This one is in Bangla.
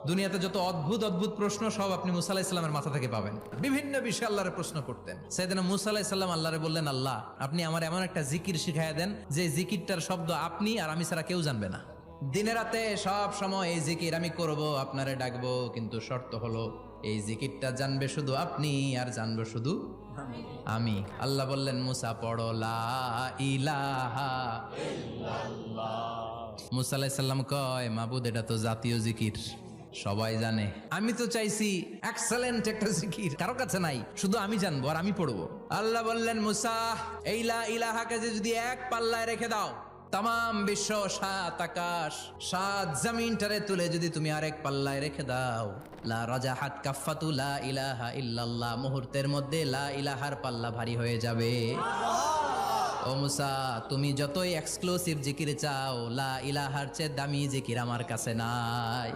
দুনিয়াতে যত অদ্ভুত অদ্ভুত প্রশ্ন সব আপনি মুসা আলাইহিস সালামের মাথা থেকে পাবেন। বিভিন্ন বিষয়ে আল্লাহরে প্রশ্ন করতেন। সাইয়েদনা মুসা আলাইহিস সালাম আল্লাহরে বললেন, আল্লাহ আপনি আমার এমন একটা জিকির শিখাইয়া দেন যে জিকিরটার শব্দ আপনি আর আমি ছাড়া কেউ জানবে না। দিনে রাতে সব সময় এই জিকির আমি করব, আপনারে ডাকবো, কিন্তু শর্ত হলো এই জিকিরটা জানবে শুধু আপনি আর জানবো শুধু আমি। আল্লাহ বললেন, মুসা পড়ো লা ইলাহা ইল্লাল্লাহ। মুসা আলাইহিস সালাম কয়, মাবুদ এটা তো জাতীয় জিকির, সবাই জানে। আমি তো চাইছি এক্সেলেন্ট একটা জিকির, কারো কাছে নাই, শুধু আমি জানবো আর আমি পড়বো। আল্লাহ বললেন, মুসা এই লা ইলাহাকে যদি এক পাল্লায় রেখে দাও, তাম বিশ্ব, সাত আকাশ, সাত জমিনটারে তুলে যদি তুমি আরেক পাল্লায় রেখে দাও, লা রাজাহাত কাফাতু লা ইলাহা ইল্লাল্লাহ, মুহূর্তের মধ্যে লা ইলাহার পাল্লা ভারী হয়ে যাবে। ও মুসা, তুমি যতই এক্সক্লুসিভ জিকির চাও, লা ইলাহার চেয়ে দামি জিকির আমার কাছে নাই।